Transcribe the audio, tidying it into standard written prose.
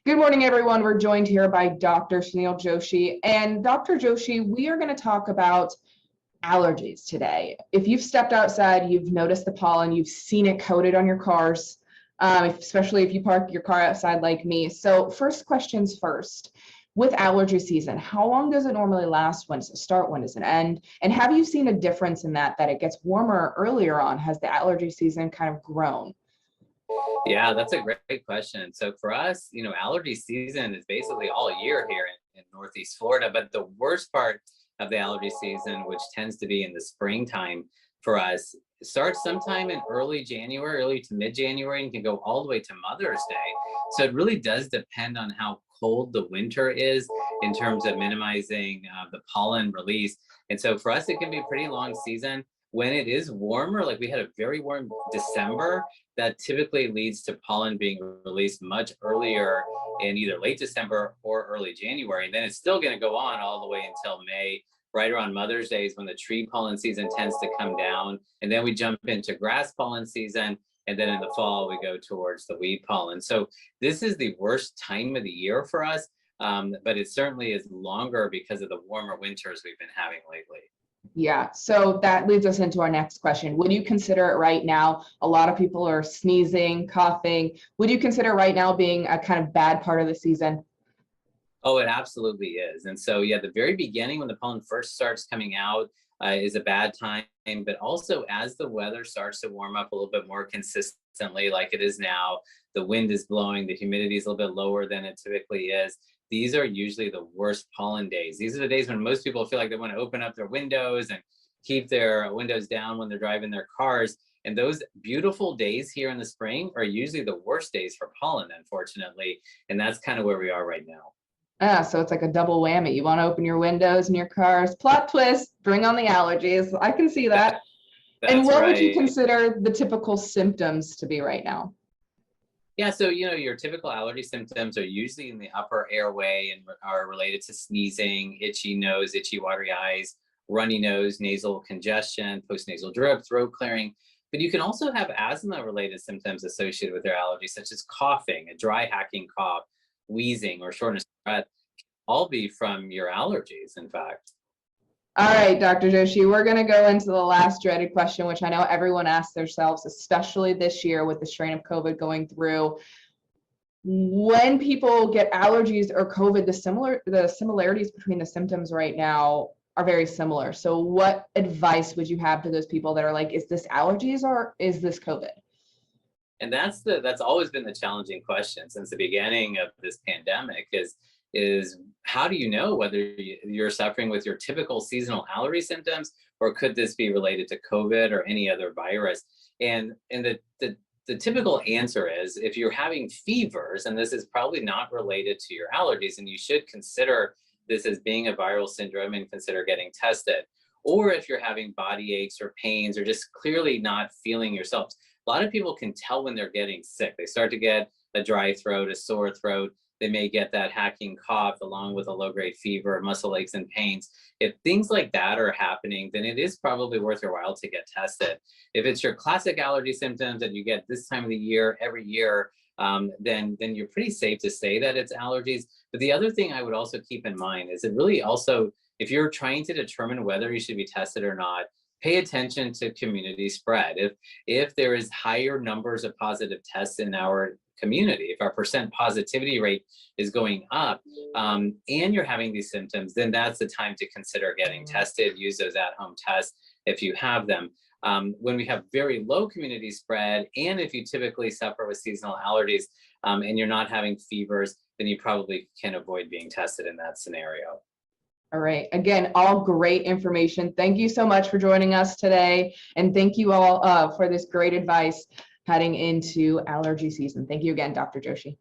Good morning, everyone. We're joined here by Dr. Sunil Joshi. And Dr. Joshi, we are going to talk about allergies today. If you've stepped outside, you've noticed the pollen, you've seen it coated on your cars, especially if you park your car outside like me. So first questions first. With allergy season, how long does it normally last? When does it start? When does it end? And have you seen a difference in that it gets warmer earlier on? Has the allergy season kind of grown? Yeah, that's a great question. So for us, allergy season is basically all year here in Northeast Florida. But the worst part of the allergy season, which tends to be in the springtime for us, starts sometime in early January, early to mid-January, and can go all the way to Mother's Day. So it really does depend on how cold the winter is in terms of minimizing the pollen release. And so for us, it can be a pretty long season. When it is warmer, like we had a very warm December, that typically leads to pollen being released much earlier in either late December or early January. And then it's still going to go on all the way until May, right around Mother's Day is when the tree pollen season tends to come down. And then we jump into grass pollen season. And then in the fall, we go towards the weed pollen. So this is the worst time of the year for us, but it certainly is longer because of the warmer winters we've been having lately. Yeah, so that leads us into our next question. Would you consider it right now? A lot of people are sneezing, coughing. Would you consider right now being a kind of bad part of the season? Oh, it absolutely is. And so, yeah, the very beginning when the pollen first starts coming out is a bad time. But also as the weather starts to warm up a little bit more consistently, like it is now, the wind is blowing, the humidity is a little bit lower than it typically is. These are usually the worst pollen days. These are the days when most people feel like they want to open up their windows and keep their windows down when they're driving their cars. And those beautiful days here in the spring are usually the worst days for pollen, unfortunately. And that's kind of where we are right now. So it's like a double whammy. You want to open your windows in your cars, plot twist, bring on the allergies. I can see that. And what would you consider the typical symptoms to be right now? Yeah, so your typical allergy symptoms are usually in the upper airway and are related to sneezing, itchy nose, itchy watery eyes, runny nose, nasal congestion, postnasal drip, throat clearing. But you can also have asthma-related symptoms associated with their allergies, such as coughing, a dry hacking cough, wheezing, or shortness of breath, all be from your allergies, in fact. All right, Dr. Joshi, we're going to go into the last dreaded question, which I know everyone asks themselves, especially this year with the strain of COVID going through. When people get allergies or COVID, the similarities between the symptoms right now are very similar. So what advice would you have to those people that are like, is this allergies or is this COVID? And that's always been the challenging question since the beginning of this pandemic is how do you know whether you're suffering with your typical seasonal allergy symptoms or could this be related to COVID or any other virus? And the typical answer is if you're having fevers, and this is probably not related to your allergies, and you should consider this as being a viral syndrome and consider getting tested. Or if you're having body aches or pains or just clearly not feeling yourselves. A lot of people can tell when they're getting sick. They start to get a dry throat, a sore throat. They may get that hacking cough along with a low-grade fever, muscle aches and pains. If things like that are happening, then it is probably worth your while to get tested. If it's your classic allergy symptoms that you get this time of the year, every year, then you're pretty safe to say that it's allergies. But the other thing I would also keep in mind is it really also, if you're trying to determine whether you should be tested or not, pay attention to community spread. If there is higher numbers of positive tests in our community, if our percent positivity rate is going up and you're having these symptoms, then that's the time to consider getting tested. Use those at-home tests if you have them. When we have very low community spread, and if you typically suffer with seasonal allergies and you're not having fevers, then you probably can avoid being tested in that scenario. All right. Again, all great information. Thank you so much for joining us today. And thank you all for this great advice heading into allergy season. Thank you again, Dr. Joshi.